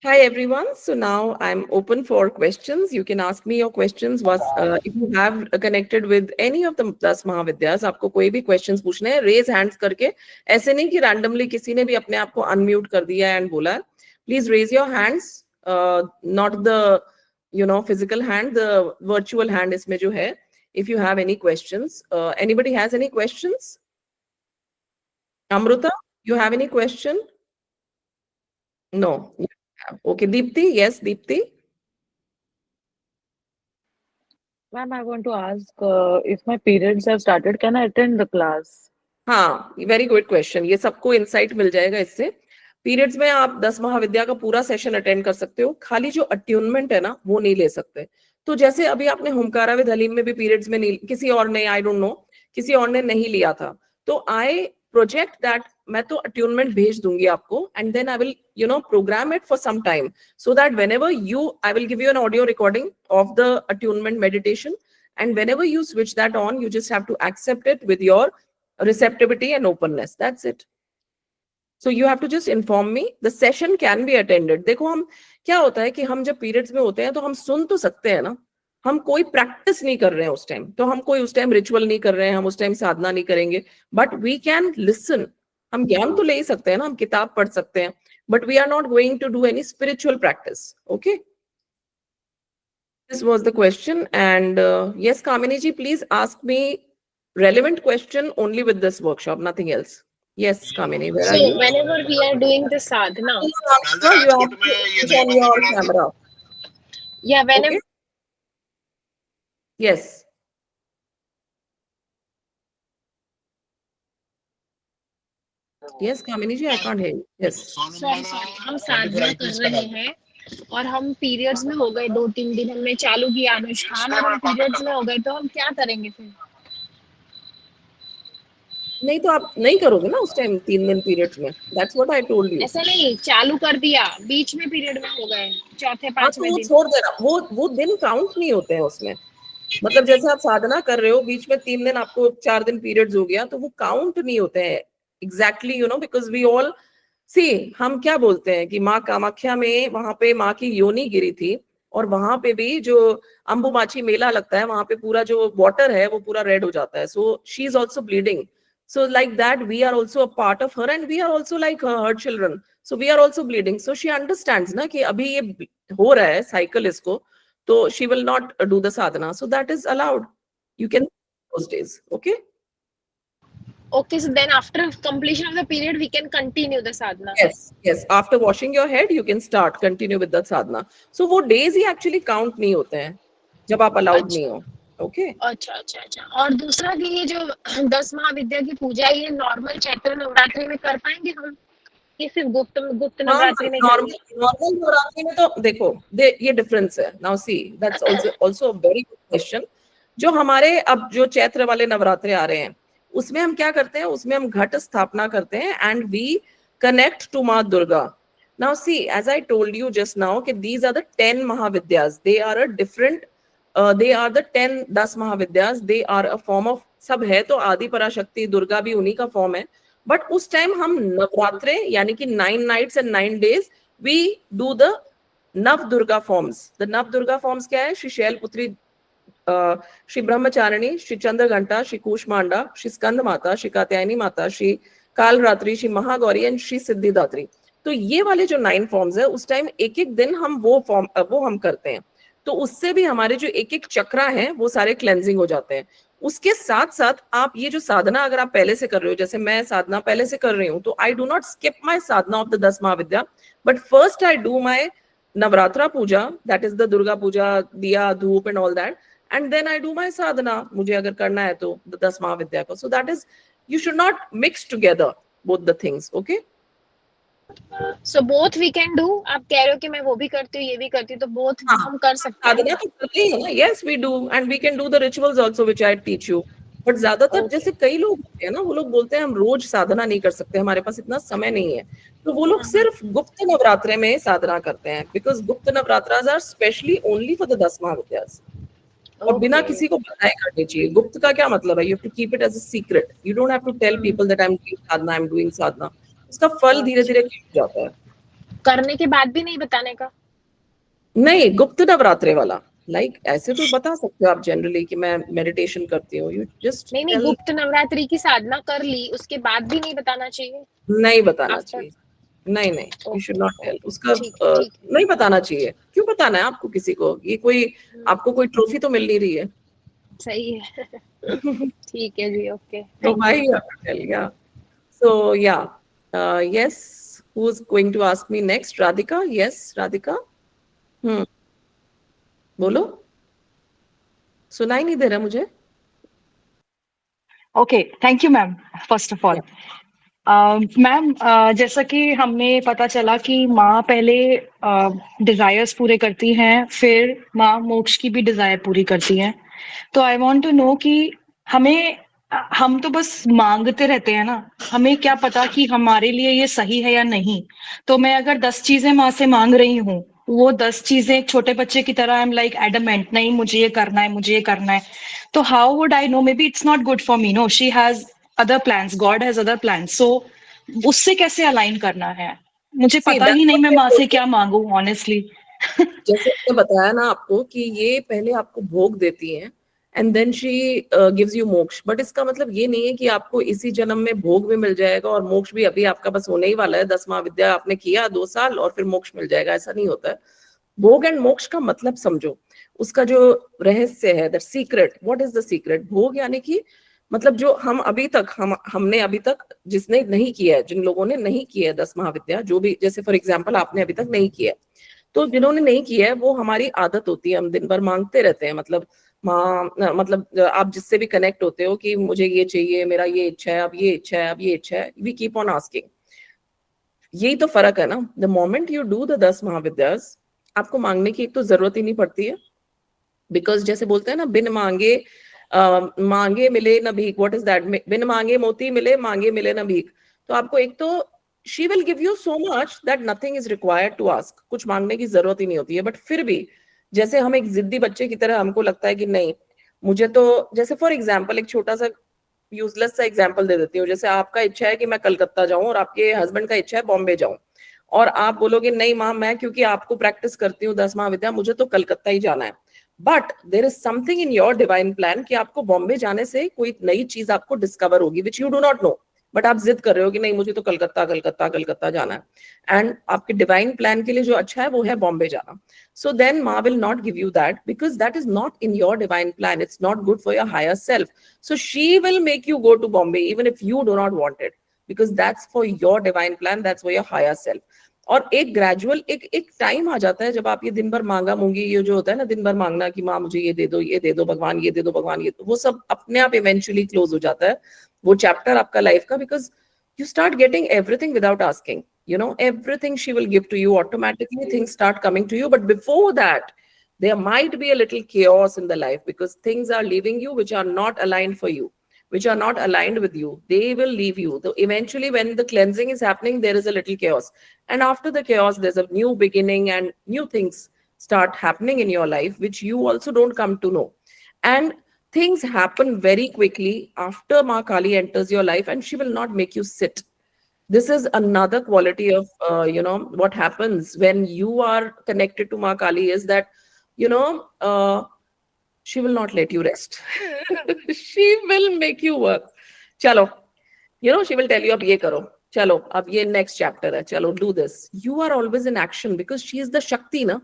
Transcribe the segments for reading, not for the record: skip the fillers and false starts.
Hi everyone. So now I'm open for questions. You can ask me your questions. Was if you have connected with any of the 10 महाविद्यास, आपको कोई भी questions पूछने हैं, raise hands करके. ऐसे नहीं कि randomly किसी ने भी अपने आप को unmute कर दिया and बोला. Please raise your hands. Not the physical hand, the virtual hand इसमें जो है. If you have any questions, anybody has any questions? Amruta, you have any question? No. Okay, Deepti. Yes, Deepti. Ma'am, I want to ask if my periods have started, can I attend the class? हाँ, very good question. ये सबको insight मिल जाएगा इससे. Periods में आप 10 महाविद्या का पूरा session attend कर सकते हो. खाली जो अट्यूनमेंट है ना, वो नहीं ले सकते. तो जैसे अभी आपने हुमकारा विद हलीम में भी पीरियड्स में नहीं, किसी और ने, आई डोंट नो, किसी और ने नहीं लिया था, तो आई प्रोजेक्ट दैट, मैं तो अट्यूनमेंट भेज दूंगी आपको, and then I will program it for some time, so that whenever you, I will give you an audio recording of the attunement meditation, and whenever you switch that on, you just have to accept it with your receptivity and openness. That's it. So you have to just inform me. The session can be attended. देखो, हम क्या होता है कि हम जब periods में होते हैं तो हम सुन तो सकते हैं ना, हम कोई प्रैक्टिस नहीं कर रहे हैं उस टाइम, तो हम कोई उस टाइम रिचुअल नहीं कर रहे हैं, हम उस टाइम साधना नहीं करेंगे, बट वी कैन लिसन. हम ज्ञान तो ले ही सकते हैं ना, हम किताब पढ़ सकते हैं, but we are not going to do any spiritual practice. Okay, this was the question. And yes, Kamini ji, please ask me relevant question only with this workshop, nothing else. Yes, Kamini, where So are you? whenever we are doing the sadhana, No, you have to switch on your camera. yeah, whenever Okay. Yes. Yes, Kamini ji, I can't hear you. Yes. Sorry हम साधना कर रहे हैं और हम periods में हो गए 2-3 दिन, हमने चालू किया अनुष्ठान और हम पीरियड्स में हो गए, तो हम क्या करेंगे फिर? नहीं तो आप नहीं करोगे ना उस टाइम 3 दिन पीरियड्स में. That's what I told you. ऐसा नहीं, चालू कर दिया, बीच में पीरियड में हो गए, चौथे हाँ, तो पांचवें वो दिन. छोड़ देना, वो दिन काउंट नहीं होते हैं उसमें. मतलब जैसे आप साधना कर रहे हो, बीच में 3 दिन, आपको 4 दिन पीरियड्स हो गया, तो वो काउंट नहीं होते हैं. एग्जैक्टली, बिकॉज वी ऑल सी, हम क्या बोलते हैं कि माँ कामाख्या में, वहां पे माँ की योनी गिरी थी, और वहां पे भी जो अंबुबाची मेला लगता है, वहां पे पूरा जो वाटर है वो पूरा रेड हो जाता है. So she is also bleeding. So like that, we are also a part of her, and we are also like her children. So we are also bleeding. So she understands ना कि अभी ये हो रहा है cycle इसको, तो she will not do the sadhana. So that is allowed. You can those days. Okay. Okay, so then after completion of the period, we can continue the sadhana. Yes, yes. After washing your head, you can start, continue with the sadhana. So वो days ही actually count नहीं होते हैं जब आप allowed नहीं अच्छा हो. Okay. अच्छा अच्छा अच्छा. और दूसरा कि ये जो 10 महाविद्या की पूजा है, ये नॉर्मल चैत्र नवरात्रि में कर पाएंगे हम, ये सिर्फ गुप्त गुप्त हाँ, नवरात्रि में नॉर्मल करेंगे? नॉर्मल नवरात्रि में तो देखो, ये डिफरेंस है. Now see, that's also a very good question. जो हमारे अब जो चैत्र वाले नवरात्रे आ रहे हैं, उसमें हम क्या करते हैं, उसमें हम घट स्थापना करते हैं, and we connect to Maa Durga. Now see, as I told you just now कि these are the 10 Mahavidyas. They are a different, they are the 10 Mahavidyas. They are a form of, सब है तो आदि पराशक्ति दुर्गा भी उन्हीं का फॉर्म है. बट उस टाइम हम नवरात्रे, यानी कि 9 nights and 9 days, we do the नव दुर्गा फॉर्म्स. द नव दुर्गा फॉर्म्स क्या है? श्री शैलपुत्री, श्री ब्रह्मचारिणी, श्री चंद्रघंटा, श्री कूष्मांडा, श्री स्कंद माता, श्री कात्यायनी माता, श्री कालरात्रि, श्री महागौरी एंड श्री सिद्धिदात्री. तो ये वाले जो 9 फॉर्म्स है, उस टाइम एक एक दिन हम वो हम करते हैं. तो उससे भी हमारे जो एक एक चक्रा है वो सारे क्लेंजिंग हो जाते हैं. उसके साथ साथ आप ये जो साधना अगर आप पहले से कर रहे हो, जैसे मैं साधना पहले से कर रही हूँ, तो I do not skip my sadhana of the 10 Mahavidya, but first I do my Navratra puja, that is the Durga puja, diya dhoop and all that, and then I do my sadhana, मुझे अगर करना है तो द 10 महाविद्या को. So that is, you should not mix together both the things. Okay. So both we can do. आप कह रहे हो कि मैं वो भी करती हूँ, ये भी करती हूँ, तो बोथ हाँ, हम कर सकते हैं साधना ना? तो करते ही है ना. Yes, we do, and we can do the rituals also which I teach you. But ज्यादातर ओके. जैसे कई लोग होते हैं ना, वो लोग बोलते हैं हम रोज साधना नहीं कर सकते, हमारे पास इतना समय नहीं है, तो वो लोग सिर्फ गुप्त नवरात्रे में साधना करते हैं, because Gupt Navratras are specially only for the 10 Mahavidyas. और बिना ओके. किसी को बताए करनी चाहिए. गुप्त का क्या मतलब है? You have to keep it as a secret. You don't have to tell people that I am doing sadhana, I am doing sadhana. उसका फल धीरे अच्छा. धीरे हो जाता है. करने के बाद भी नहीं बताने का? नहीं, गुप्त नवरात्रे वाला, लाइक ऐसे तो बता सकते हो आप जनरली कि मैं मेडिटेशन करती हूँ, यू जस्ट नहीं टेल। गुप्त नवरात्रि की साधना कर ली उसके बाद भी नहीं बताना चाहिए? नहीं बताना आफ्टर? चाहिए, नहीं नहीं, you should okay not tell okay, उसका। ठीक है ठीक नहीं बताना चाहिए, क्यों बताना है आपको किसी को? ये कोई है। आपको कोई ट्रॉफी तो मिल नहीं रही है। सही है। ठीक है जी, okay, So thank why you. you have to tell? Yeah. So yeah. Yes. Who's going to ask me next? Radhika? Yes, Radhika. हम्म, बोलो, सुनाई नहीं दे रहा मुझे। Okay, thank you ma'am. First of all ma'am, जैसा कि हमें पता चला कि माँ पहले डिजायर्स पूरे करती हैं, फिर माँ मोक्ष की भी डिजायर पूरी करती हैं। तो आई वांट टू नो कि हमें हम तो बस मांगते रहते हैं ना, हमें क्या पता कि हमारे लिए ये सही है या नहीं। तो मैं अगर 10 चीजें माँ से मांग रही हूँ, वो 10 चीजें एक छोटे बच्चे की तरह आई एम लाइक एडमेंट, नहीं मुझे ये करना है, मुझे ये करना है। तो how would I know? Maybe it's not good for me, no, she has other plans, God has other plans. So उससे कैसे अलाइन करना है? मुझे See, पता that's ही नहीं what मैं I माँ told से you. क्या मांगू ऑनेस्टली। जैसे मैंने बताया ना आपको कि ये पहले आपको भोग देती हैं and then she gives you moksha, but इसका मतलब ये नहीं है कि आपको इसी जन्म में भोग भी मिल जाएगा और मोक्ष भी अभी आपका बस होने ही वाला है। 10 महाविद्या आपने किया 2 साल और फिर मोक्ष मिल जाएगा, ऐसा नहीं होता है। भोग एंड मोक्ष का मतलब समझो, उसका जो रहस्य है, the secret, what is the secret? भोग यानी कि मतलब जो हम अभी तक हमने अभी तक जिसने नहीं किया है, जिन लोगों ने नहीं किया है 10 महाविद्या, जो भी, जैसे फॉर एग्जाम्पल आपने अभी तक नहीं किया है, तो जिन्होंने नहीं किया है वो हमारी आदत होती है, हम दिन भर मांगते रहते हैं। मतलब माँ, मतलब आप जिससे भी कनेक्ट होते हो कि मुझे ये चाहिए, मेरा ये इच्छा है, अब ये इच्छा है, अब ये इच्छा है, वी कीप ऑन आस्किंग। यही तो फर्क है ना। The moment you do the 10 महाविद्यास, आपको मांगने की एक तो जरूरत ही नहीं पड़ती है, बिकॉज जैसे बोलते हैं ना, बिन मांगे मांगे मिले न भीख, व्हाट इज दैट? बिन मांगे मोती मिले, मांगे मिले न भीख। तो आपको एक तो she will give you so much that nothing is required to ask, कुछ मांगने की जरूरत ही नहीं होती है। बट फिर भी जैसे हम एक जिद्दी बच्चे की तरह, हमको लगता है कि नहीं मुझे तो, जैसे फॉर एग्जाम्पल एक छोटा सा यूजलेस सा एग्जाम्पल दे देती हूँ। जैसे आपका इच्छा है कि मैं कलकत्ता जाऊं और आपके हस्बैंड का इच्छा है बॉम्बे जाऊं, और आप बोलोगे नहीं माँ, मैं क्योंकि आपको प्रैक्टिस करती हूँ 10 महाविद्या, मुझे तो कलकत्ता ही जाना है। But there is something in your divine plan कि आपको बॉम्बे जाने से कोई नई चीज आपको डिस्कवर होगी, which you do not know, but आप जिद कर रहे हो कि नहीं मुझे तो कलकत्ता कलकत्ता कलकत्ता जाना है। एंड आपके डिवाइन प्लान के लिए जो अच्छा है वो है बॉम्बे जाना। So then Ma will not give you that because that is not in your divine plan. It's not good for your higher self. So she will make you go to Bombay even if you do not want it, because that's for your divine plan. That's for your higher self. और एक gradual एक time आ जाता है जब आप ये दिन भर मांगा मूंगी, ये जो होता है ना दिन भर मांगना कि माँ मुझे ये दे दो, ये दे दो भगवान, ये दे दो भगवान, ये, वो सब अपने आप इवेंचुअली क्लोज हो जाता है वो चैप्टर आपका लाइफ का, because you start getting everything without asking. You know, everything she will give to you automatically, things start coming to you. But before that, there might be a little chaos in the life because things are leaving you which are not aligned for you, which are not aligned with you. They will leave you. So eventually, when the cleansing is happening, there is a little chaos. And after the chaos, there's a new beginning and new things start happening in your life, which you also don't come to know. And things happen very quickly after Ma Kali enters your life, and she will not make you sit. This is another quality of what happens when you are connected to Ma Kali is that she will not let you rest. She will make you work. Chalo, she will tell you ab ye karo, chalo ab ye next chapter hai, chalo do this. You are always in action because she is the Shakti na.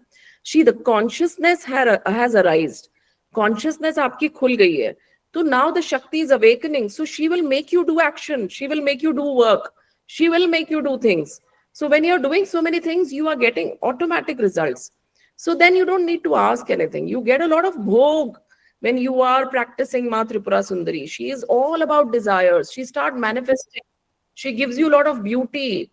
The consciousness has arisen, consciousness आपकी खुल गई है, तो now the Shakti is awakening, so she will make you do action, she will make you do work, she will make you do things. So when you're doing so many things, you are getting automatic results. So then you don't need to ask anything, you get a lot of bhog. When you are practicing Ma Tripura Sundari, she is all about desires, she start manifesting, she gives you a lot of beauty.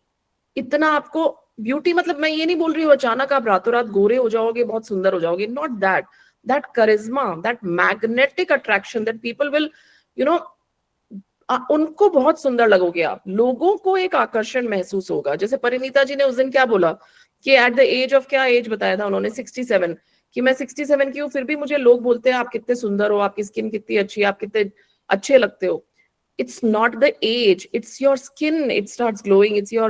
इतना आपको beauty, मतलब मैं ये नहीं बोल रही हूँ अचानक आप रातों रात गोरे हो जाओगे, बहुत सुंदर हो जाओगे, not that. That charisma, that magnetic attraction, that people will you know उनको बहुत सुंदर लगोगे आप, लोगों को एक आकर्षण महसूस होगा. जैसे परिणीता जी ने उस दिन क्या बोला कि एट द एज ऑफ, क्या एज बताया था उन्होंने, 67, कि मैं 67 की हूँ फिर भी मुझे लोग बोलते हैं आप कितने सुंदर हो, आपकी स्किन कितनी अच्छी है, आप कितने अच्छे लगते हो. It's not the age, it's your skin, it starts glowing, it's your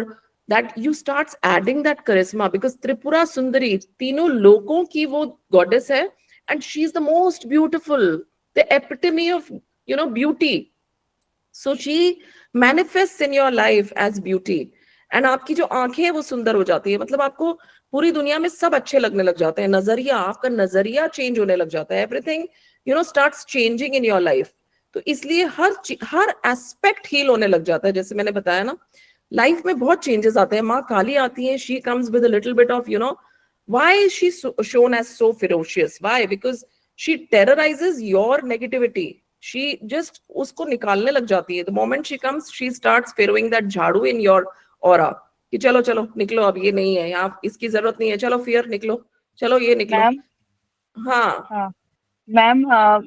that you starts adding that charisma, because Tripura Sundari तीनों लोकों की वो goddess है, and she is the most beautiful, the epitome of, you know, beauty. So she manifests in your life as beauty. And आपकी जो आंखें हैं वो सुंदर हो जाती है, मतलब आपको पूरी दुनिया में सब अच्छे लगने लग जाते हैं, नजरिया, आपका नजरिया चेंज होने लग जाता है, everything you know starts changing in your life. तो इसलिए हर एस्पेक्ट हील होने लग जाता है. जैसे मैंने बताया ना, लाइफ में बहुत चेंजेस आते हैं. माँ काली आती है, she comes with a little bit of, you know, why is she shown as so ferocious? Why? Because she terrorizes your negativity. She just उसको निकालने लग जाती है. The moment she comes, she starts throwing that झाड़ू in your aura कि चलो चलो निकलो, अब ये नहीं है, यहाँ इसकी जरूरत नहीं है, चलो फियर निकलो, चलो ये निकलो. मैम हाँ, मैम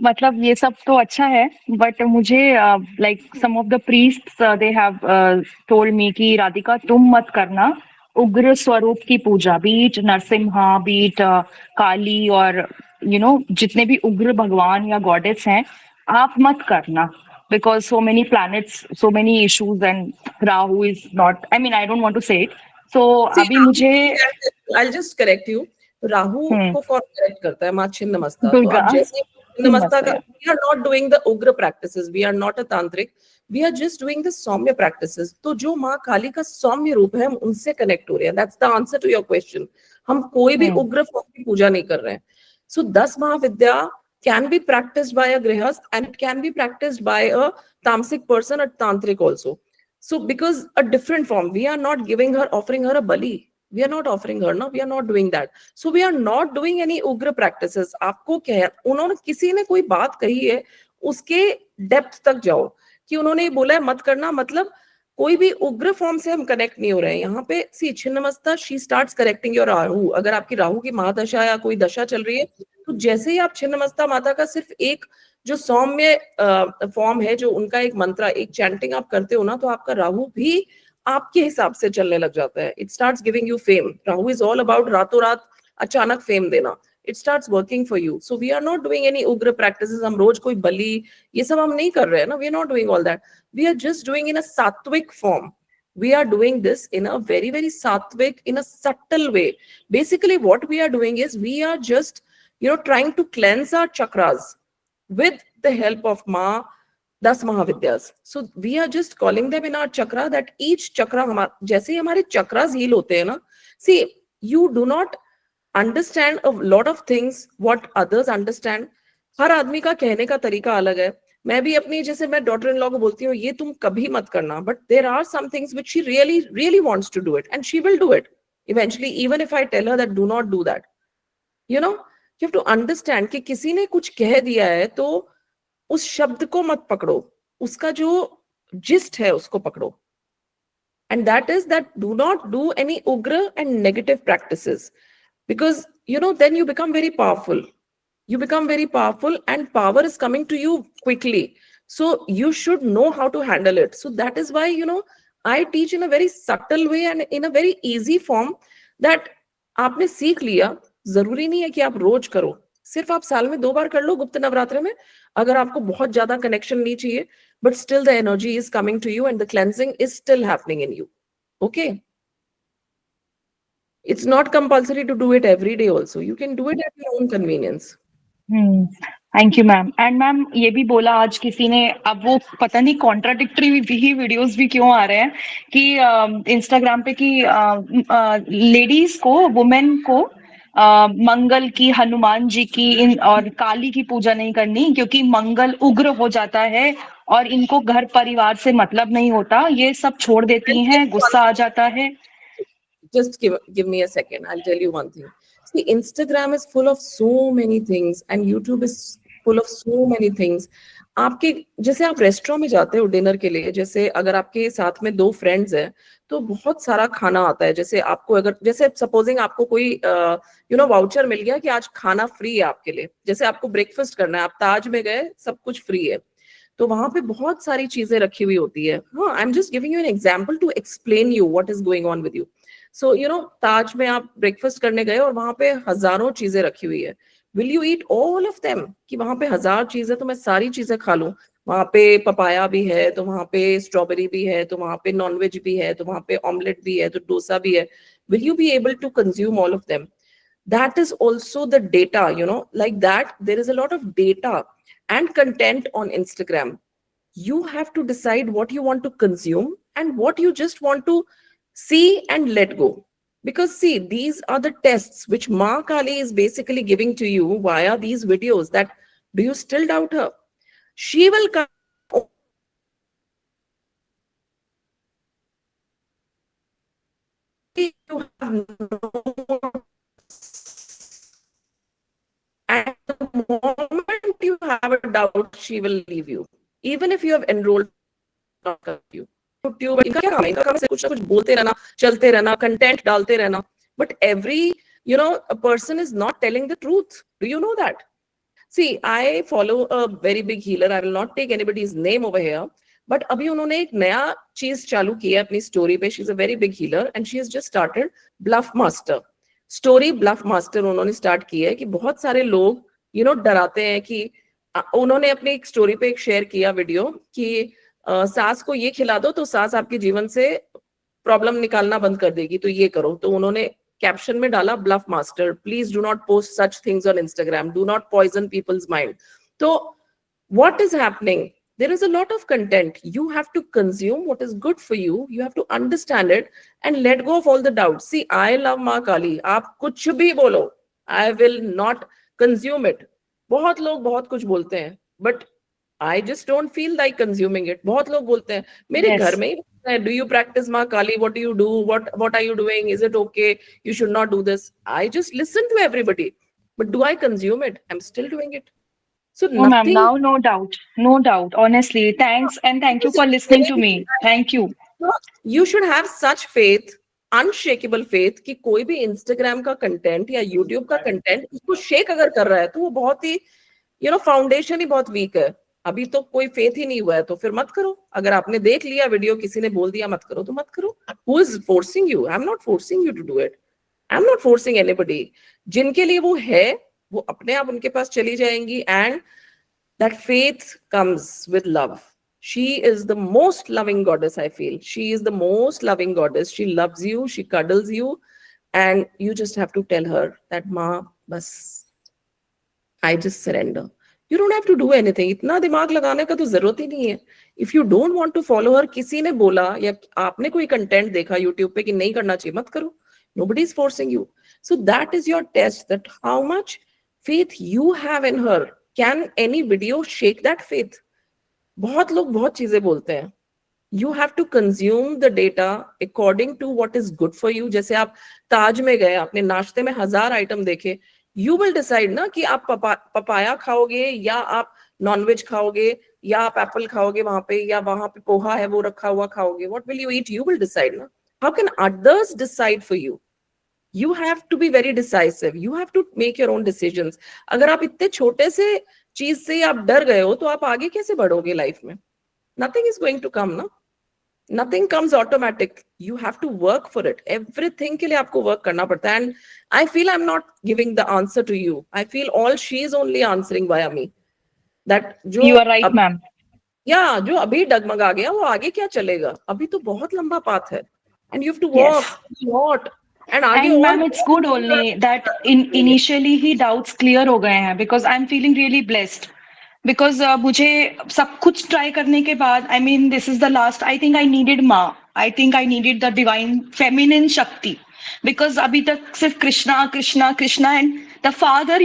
मतलब ये सब तो अच्छा है, बट मुझे like some of the priests they have told me कि राधिका तुम मत करना उग्र स्वरूप की पूजा, बीट नरसिम्हा, बीट काली, और यू नो जितने भी उग्र भगवान या गॉडेस हैं आप मत करना, because so many planets, so many issues, and Rahu is not, I mean I don't want to say it. So See, अभी मुझे I'll just correct you. Rahu को कौन करेक्ट करता है? माँ छिन्नमस्ता. तो दुर्गा अब जैसे छिन्नमस्ता का, Chhinnamasta. we are not doing the उग्र practices, we are not a tantric, we are just doing the Saumya practices. तो जो माँ काली का सौम्य रूप है, हम उनसे कनेक्ट हो रहे हैं. That's the answer to your question. हम कोई भी उग्र फॉर्म की पूजा नहीं कर रहे हैं. So 10 Mahavidya can be practiced by a grihast and it can be practiced by a tamasic person, a tantric also. So because a different form, we are not giving her, offering her a bali. We are not offering her, no, we are not doing that. So we are not doing any ugra practices. आपको क्या, उन्होंने किसी ने कोई बात कही है, उसके डेप्थ तक जाओ कि उन्होंने ये बोला है मत करना, मतलब कोई भी उग्र फॉर्म से हम कनेक्ट नहीं हो रहे हैं यहाँ पे. See Chhinnamasta, she starts correcting your Rahu. अगर आपकी राहु की महादशा या कोई दशा चल रही है, तो जैसे ही आप छिन्नमस्ता माता का सिर्फ एक जो सौम्य फॉर्म है, जो उनका एक मंत्र, एक चैंटिंग आप करते हो ना, तो आपका राहु भी आपके हिसाब से चलने लग जाता है. It starts giving you fame. Rahu is all about रातों रात अचानक फेम देना. It starts working for you. So we are not doing any ugra practices. हम रोज कोई बलि ये सब हम नहीं कर रहे हैं ना. We are not doing all that. We are just doing in a satvik form. We are doing this in a very, very sattvic, in a subtle way. Basically, what we are doing is we are just, you know, trying to cleanse our chakras with the help of Ma, 10 महाविद्यास. So we are just calling them in our chakra, that each chakra, जैसे ही हमारे chakras heal होते हैं ना, see, you do not understand a lot of things what others understand. हर आदमी का कहने का तरीका अलग है. मैं भी अपनी, जैसे मैं डॉटर इन लॉ को बोलती हूँ ये तुम कभी मत करना, but there are some things which she really really wants to do it, and she will do it eventually, even if I tell her that do not do that. You know, you have to understand कि किसी ने कुछ कह दिया है तो उस शब्द को मत पकड़ो, उसका जो जिस्ट है उसको पकड़ो. And that is that do not do any ugra and negative practices, because you know then you become very powerful. You become very powerful and power is coming to you quickly. So you should know how to handle it. So that is why, you know, I teach in a very subtle way and in a very easy form, that आपने सीख लिया, जरूरी नहीं है कि आप रोज करो, सिर्फ आप साल में 2 बार कर लो गुप्त नवरात्र में, अगर आपको बहुत ज्यादा कनेक्शन नहीं चाहिए, but still the energy is coming to you and the cleansing is still happening in you. Okay? It's not compulsory to do it every day also. You can do it at your own convenience. Thank you ma'am. And ma'am ये भी बोला आज किसी ने, अब वो पता नहीं कॉन्ट्राडिक्टरी ही वीडियोस भी क्यों आ रहे हैं कि इंस्टाग्राम पे कि लेडीज को, वुमेन को मंगल की, हनुमान जी की और काली की पूजा नहीं करनी, क्योंकि मंगल उग्र हो जाता है और इनको घर परिवार से मतलब नहीं होता, ये सब छोड़ देती हैं, गुस्सा आ जाता है. Just give me a second. I'll tell you one thing. See, Instagram is full of so many things and YouTube is full of so many things. आपके जैसे आप रेस्टोरेंट में जाते हो डिनर के लिए, जैसे अगर आपके साथ में 2 फ्रेंड्स हैं तो बहुत सारा खाना आता है. जैसे आपको अगर, जैसे सपोजिंग आपको कोई यू नो वाउचर मिल गया कि आज खाना फ्री है आपके लिए, जैसे आपको ब्रेकफास्ट करना है, आप ताज में गए, सब कुछ फ्री है, तो वहां पे बहुत सारी चीजें रखी हुई होती है. हाँ, I am just giving you an example to explain you what is going on with you. So you know, Taj में आप ब्रेकफास्ट करने गए और वहां पे हजारों चीजें रखी हुई है. Will you eat all of them? कि वहां पे 1000 चीजें तो मैं सारी चीजें खा लूं? वहां पे पपाया भी है, तो वहां पे स्ट्रॉबेरी भी है, तो वहां पे नॉनवेज भी है, तो वहां पे ऑमलेट भी है, तो डोसा भी है. Will you be able to consume all of them? That is also the data, like that. There is a lot of data and content on Instagram. You have to decide what you want to consume and what you just want to see and let go. Because see, these are the tests which Ma Kali is basically giving to you via these videos. That, do you still doubt her? She will come. You have no, at the moment you have a doubt, she will leave you. Even if you have enrolled, not कर you. YouTube इनका क्या काम है? इनका काम है कुछ ना कुछ बोलते रहना, चलते रहना, कंटेंट डालते रहना. But every, a person is not telling the truth. Do you know that? See, I follow a very big healer. I will not take anybody's name over here. But अभी उन्होंने एक नया चीज चालू किया अपनी स्टोरी पे. She's a very big healer and she has just started Bluff Master. Story Bluff Master उन्होंने स्टार्ट की है कि बहुत सारे लोग डराते हैं कि उन्होंने अपनी एक स्टोरी पे एक शेयर किया वीडियो कि सास को ये खिला दो तो सास आपके जीवन से प्रॉब्लम निकालना बंद कर देगी, तो ये करो. तो उन्होंने कैप्शन में डाला bluff master, please do not post such things on Instagram, do not poison people's mind. तो what is happening? There is a lot of content. You have to consume what is good for you. You have to understand it and let go of all the doubts. See, I love Ma Kali. आप कुछ भी बोलो, I will not consume it. बहुत लोग बहुत कुछ बोलते हैं, but I just don't feel like consuming it. बहुत लोग बोलते हैं, मेरे Yes. घर में ही बोलते हैं, do you practice Ma Kali? What do you do? What are you doing? Is it okay? You should not do this. I just listen to everybody, but do I consume it? I'm still doing it. So Oh, ma'am, nothing. now no doubt. No doubt. Honestly, thanks and thank you for listening to me. Thank you. You should have such faith, unshakable faith, कि कोई भी Instagram का content या YouTube का content उसको shake अगर कर रहा है तो वो बहुत ही फाउंडेशन ही बहुत वीक है. अभी तो कोई फेथ ही नहीं हुआ है, तो फिर मत करो. अगर आपने देख लिया वीडियो, किसी ने बोल दिया मत करो तो मत करो. Who is forcing you? I'm not forcing you to do it. I'm not forcing anybody. जिनके लिए वो है वो अपने आप उनके पास चली जाएंगी. And that faith comes with love. She is the most loving goddess, I feel. She is the most loving goddess. She loves you, she cuddles you, and you just have to tell her that, Ma, bas, I just surrender. You don't have to do anything. इतना दिमाग लगाने का तो जरूरत ही नहीं है. If you don't want to follow her, किसी ने बोला या आपने कोई कंटेंट देखा YouTube पे कि नहीं करना चाहिए, मत करो. Nobody is forcing you. So that is your test, that how much faith you have in her. Can any video shake that faith? बहुत लोग बहुत चीजें बोलते हैं. You have to consume the data according to what is good for you. जैसे आप ताज में गए, आपने नाश्ते में 1000 आइटम देखे, you will decide ना कि आप पपाया खाओगे या आप नॉनवेज खाओगे या आप एप्पल खाओगे वहां पे, या वहां पे पोहा है वो रखा हुआ खाओगे. What will you eat? You will decide ना. How can others decide for you? You have to be very decisive. You have to make your own decisions. अगर आप इतने छोटे से चीज से आप डर गए हो तो आप आगे कैसे बढ़ोगे लाइफ में? Nothing is going to come, ना. Nothing comes automatic. You have to work for it. Everything के लिए आपको work करना पड़ता है. And I feel I'm not giving the answer to you. I feel all she is only answering via me. That जो You are right, ma'am. या जो अभी डगमगा गया वो आगे क्या चलेगा? अभी तो बहुत लंबा पाथ है. And you have to Yes. walk a lot. And आगे And ma'am, और it's good only that initially he doubts clear हो गए हैं, because I'm feeling really blessed. Because मुझे सब कुछ try करने के बाद, I mean, this is the last. I think I needed माँ. I think I needed the divine feminine शक्ति. Because अभी तक सिर्फ Krishna Krishna Krishna, and the father,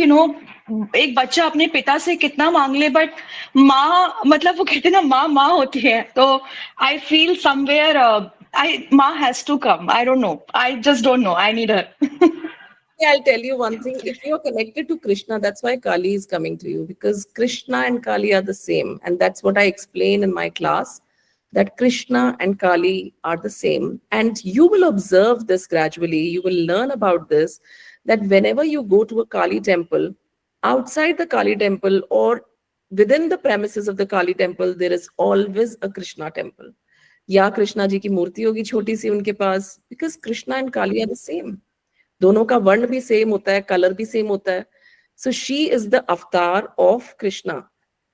एक बच्चा अपने पिता से कितना मांग ले, बट माँ, मतलब वो कहते हैं ना, माँ माँ होती है. तो I feel somewhere Ma has to come. I don't know. I just don't know. I need her. I'll tell you one thing. If you're connected to Krishna, that's why Kali is coming to you, because Krishna and Kali are the same. And that's what I explain in my class, that Krishna and Kali are the same. And you will observe this gradually. You will learn about this, that whenever you go to a Kali temple, outside the Kali temple or within the premises of the Kali temple, there is always a Krishna temple. या कृष्णा जी की मूर्ति होगी छोटी सी उनके पास, because Krishna and Kali are the same. दोनों का वर्ण भी सेम होता है, कलर भी सेम होता है. सो शी इज द अवतार ऑफ कृष्णा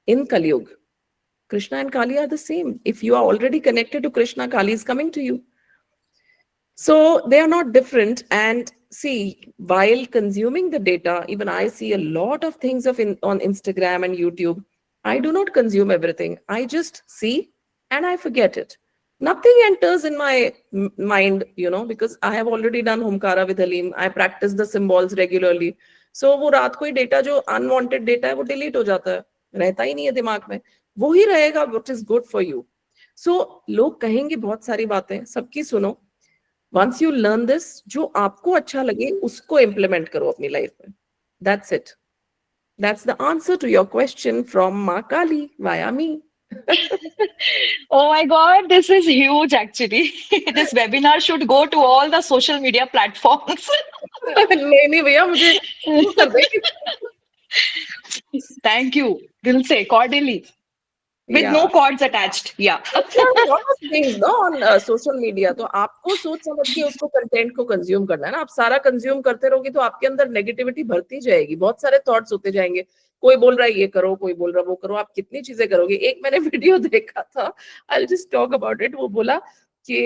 इन कलयुग. Krishna and Kali are the same. If you are already connected to Krishna, Kali is coming to you. So they are not different. And see, while consuming the data, even I see a lot of things on Instagram and YouTube. I do not consume everything. I just see and I forget it. Nothing enters in my mind, because I have already done Homkara with Halim. I practice the symbols regularly. So वो रात को ही data जो unwanted data है वो delete हो जाता है, रहता ही नहीं है दिमाग में, वो ही रहेगा what is good for you. So लोग कहेंगे बहुत सारी बातें, सबकी सुनो. Once you learn this, जो आपको अच्छा लगे उसको implement करो अपनी लाइफ में. That's it. That's the answer to your question from Ma Kali via me. Oh my God, this is huge actually. This webinar should go to all the social media platforms. नहीं भैया, मुझे वो कर दे. Thank you. दिल से, cordially. With Yeah. no cords attached. Yeah. There are a lot of things no, on social media. तो आपको सोच समझ के उसको कंटेंट को कंज्यूम करना है ना. आप सारा कंज्यूम करते रहोगे तो आपके अंदर नेगेटिविटी भरती जाएगी, बहुत सारे थॉट्स होते जाएंगे. कोई बोल रहा है ये करो, कोई बोल रहा है वो करो, आप कितनी चीजें करोगे. एक मैंने वीडियो देखा था, I will just talk about it. वो बोला कि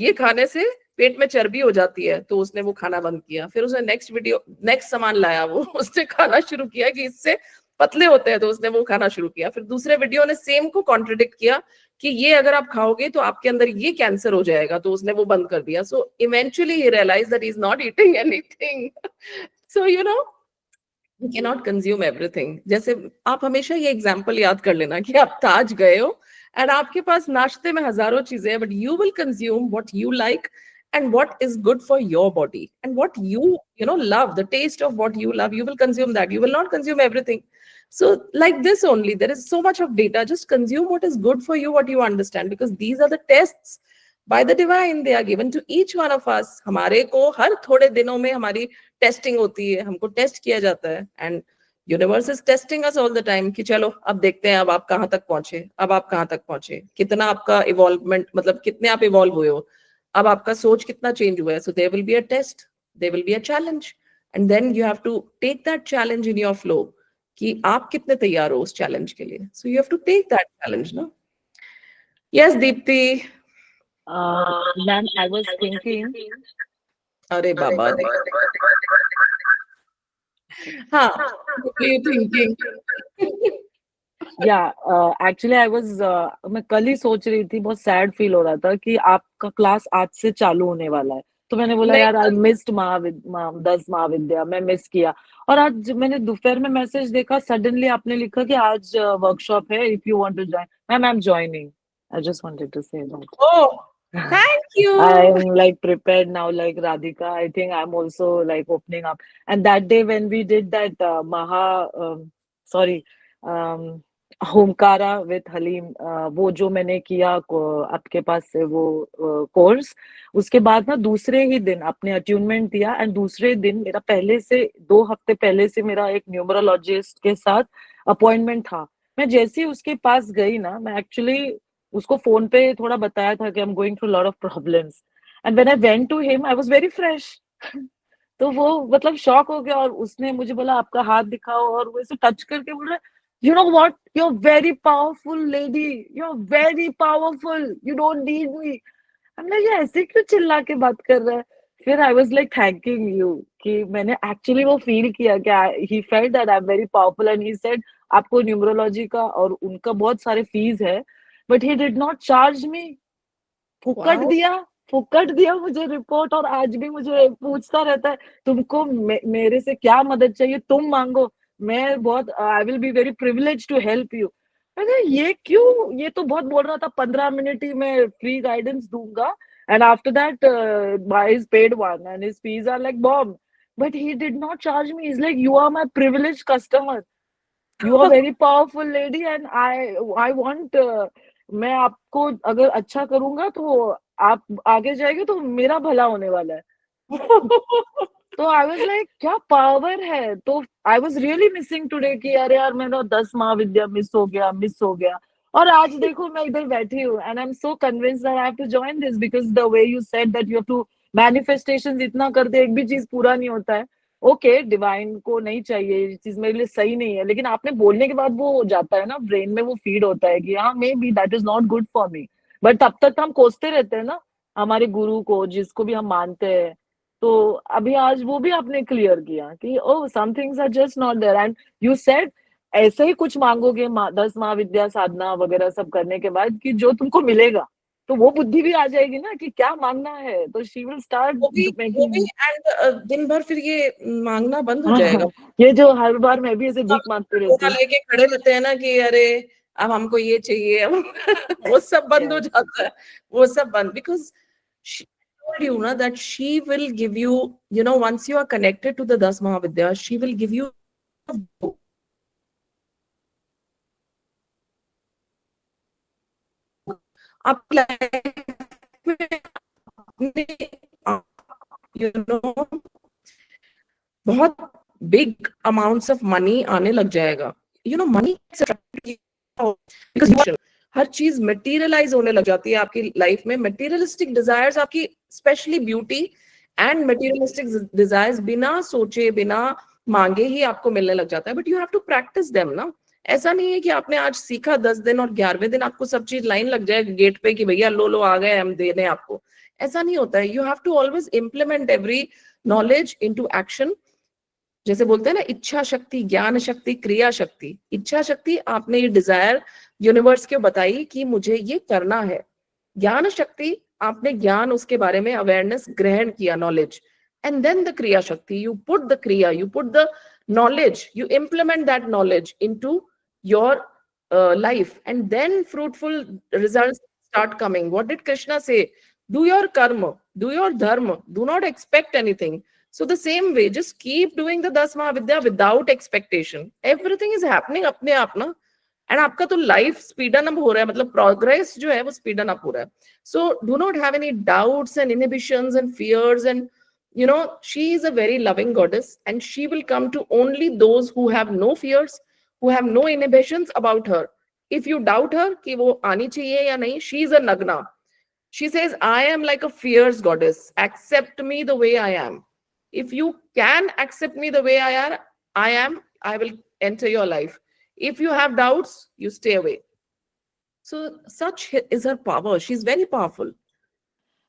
ये खाने से पेट में चर्बी हो जाती है, तो उसने वो खाना बंद किया. फिर उसने नेक्स्ट सामान लाया, वो उसने खाना शुरू किया कि इससे पतले होते हैं, तो उसने वो खाना शुरू किया. फिर दूसरे वीडियो ने सेम को कॉन्ट्रडिक्ट किया कि ये अगर आप खाओगे तो आपके अंदर ये कैंसर हो जाएगा, तो उसने वो बंद कर दिया. So eventually he realise that he is not eating anything. So you cannot consume everything. जैसे आप हमेशा ये एग्जांपल याद कर लेना कि आप ताज गए हो एंड आपके पास नाश्ते में हजारों चीजें हैं, but you will consume what you like and what is good for your body and what you love, the taste of what you love, you will consume that. You will not consume everything. So like this only, there is so much of data. Just consume what is good for you, what you understand, because these are the tests by the divine. They are given to each one of us. हमारे को हर थोड़े दिनों में हमारी testing होती है, हमको test किया जाता है. And universe is testing us all the time कि चलो अब देखते हैं अब आप कहाँ तक पहुंचे, अब आप कहाँ तक पहुंचे, कितना आपका इवॉल्वमेंट, मतलब कितने आप इवॉल्व हुए हो, अब आपका सोच कितना चेंज हुआ है. So there will be a test, there will be a challenge, and then you have to take that challenge in your flow कि आप कितने तैयार हो उस चैलेंज के लिए. So you have to take that challenge ना. Yes Deepti. Ma'am, I was thinking. अरे बाबा रे. हाँ, what are you thinking? Yeah, actually I was मैं कल ही सोच रही थी, बहुत सैड फील हो रहा था कि आपका क्लास आज से चालू होने वाला है. तो मैंने बोला नहीं. यार आई मिस्ड 10 महाविद्या, मैं मिस किया. और आज मैंने दोपहर में मैसेज देखा, सडनली आपने लिखा कि आज वर्कशॉप है, if you want to join. Ma'am, I am joining. I just wanted to say that. Oh, thank you. I'm like prepared now, like Radhika. I think I'm also like opening up. And that day when we did that Homkara with Halim, वो जो मैंने किया आपके पास से वो course, उसके बाद ना दूसरे ही दिन आपने अट्यूनमेंट दिया. एंड दूसरे दिन मेरा पहले से 2 हफ्ते पहले से मेरा एक न्यूमरोलॉजिस्ट के साथ अपॉइंटमेंट था. मैं जैसे ही उसके पास गई ना, मैं एक्चुअली उसको फोन पे थोड़ा बताया था कि I am going through lot of problems. And when I went to him, I was very fresh. तो वो मतलब शॉक हो गया. और उसने मुझे बोला आपका हाथ दिखाओ, और वो ऐसे टच करके बोल रहा है, you know what, you're very powerful lady, you're very powerful, you don't need me. I'm like, ये ऐसे क्यों चिल्ला के बात कर रहा है. फिर I was like thanking you कि मैंने actually वो फील किया कि he felt that I'm very powerful. And he said आपको न्यूमरोलॉजी का और उनका बहुत सारे फीस है, but he did not charge me. फुकट दिया मुझे रिपोर्ट. और आज भी मुझे पूछता रहता है तुमको मेरे से क्या मदद चाहिए, तुम मांगो, मैं बहुत I will be very privilege to help you. ये क्यों, ये तो बहुत बोल रहा था 15 मिनट ही मैं फ्री गाइडेंस दूंगा. And after that is paid one and his fees are like bomb. But he did not charge me. Is like you are my privilege customer, you are very powerful lady, and I want मैं आपको अगर अच्छा करूंगा तो आप आगे जाएंगे तो मेरा भला होने वाला है. तो आई वाज लाइक क्या पावर है. तो I was really missing today कि अरे यार मेरा 10 महाविद्या मिस हो गया. और आज देखो मैं इधर बैठी हूँ. And I am so convinced that I have to join this, because the way you said that you have to manifestations इतना कर दे, एक भी चीज पूरा नहीं होता है. ओके डिवाइन को नहीं चाहिए, ये चीज मेरे लिए सही नहीं है, लेकिन आपने बोलने के बाद वो हो जाता है ना, ब्रेन में वो फीड होता है कि हाँ may be that is not good for me, but तब तक हम कोसते रहते हैं ना हमारे गुरु को, जिसको भी हम मानते हैं। तो अभी आज वो भी आपने क्लियर किया कि oh some things are just not there, and you said ऐसे ही कुछ मांगोगे 10 महाविद्या साधना वगैरह सब करने के बाद कि जो तुमको मिलेगा, तो वो बुद्धि भी आ जाएगी ना कि क्या मांगना है, तो शी विल स्टार्ट वो भी मेकिंग। एंड दिन भर फिर ये मांगना बंद हो हाँ जाएगा। ये जो हर बार मैं भी ऐसे भीख मांगती रहती कोरोना हूँ। लेके खड़े रहते हैं ना कि अरे अब हमको ये चाहिए, अब वो सब बंद हो जाता है, वो सब बंद, because she told you na that she will give you, you know, once you are connected to the 10 Mahavidya, she will give you आपकी लाइफ में अपने, you know, बहुत बिग अमाउंट्स ऑफ मनी आने लग जाएगा, यू नो, मनी बिकॉज हर चीज materialise होने लग जाती है आपकी लाइफ में, मटेरियलिस्टिक डिजायर्स आपकी, specially beauty and materialistic desires बिना सोचे बिना मांगे ही आपको मिलने लग जाता है, but you have to practice them ना। ऐसा नहीं है कि आपने आज सीखा 10 दिन और 11वें दिन आपको सब चीज लाइन लग जाए गेट पे कि भैया लो लो आ गए हम दे दें आपको, ऐसा नहीं होता है। You have to always implement every knowledge into action. जैसे बोलते हैं ना, इच्छा शक्ति, ज्ञान शक्ति, क्रिया शक्ति। इच्छा शक्ति, आपने ये डिजायर यूनिवर्स को बताई कि मुझे ये करना है। ज्ञान शक्ति, आपने ज्ञान उसके बारे में अवेयरनेस ग्रहण किया, नॉलेज, एंड देन द क्रिया शक्ति, यू पुट द क्रिया, you put the knowledge, you implement that knowledge into your life, and then fruitful results start coming. What did Krishna say? Do your karma, do your dharma, do not expect anything. So the same way, just keep doing the 10 Mahavidya without expectation. Everything is happening अपने आप ना, and आपका तो life स्पीडन up हो रहा है, मतलब progress जो है वो स्पीडन अप हो रहा है। So do not have any doubts and inhibitions and fears, and you know, she is a very loving goddess, and she will come to only those who have no fears, who have no inhibitions about her. If you doubt her कि वो आनी चाहिए या नहीं, she is a nagna. She says, I am like a fierce goddess, accept me the way I am. If you can accept me the way I am, I will enter your life. If you have doubts, you stay away. So such is her power. She's very powerful.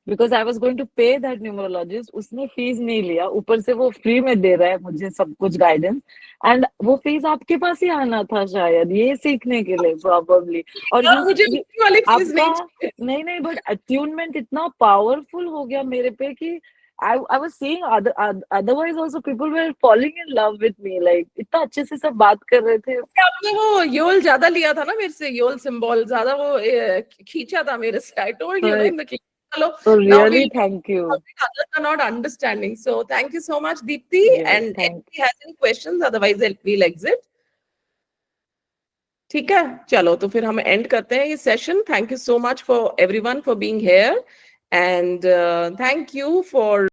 Because I was going to pay that numerologist, उसने fees नहीं लिया, ऊपर से वो free में दे रहा है मुझे सब कुछ गाइडेंस, एंड वो फीस आपके पास ही आना था शायद ये सीखने के लिए प्रोबेबली। और मुझे वाली फीस आपका नहीं बट अट्यूनमेंट इतना पावरफुल हो गया मेरे पे कि I was seeing otherwise also people were falling in love with me, like इतना अच्छे से सब बात कर रहे थे। आपने वो योल ज्यादा लिया था ना मेरे से, योल सिंबल ज्यादा वो खींचा था मेरे से। I told you in the class. So really thank you. Others are not understanding. So thank you so much, Deepti. Yes, and if he has any questions, otherwise we'll exit. ठीक है, चलो तो फिर हम एंड करते हैं ये session. Thank you so much for everyone for being here, and thank you for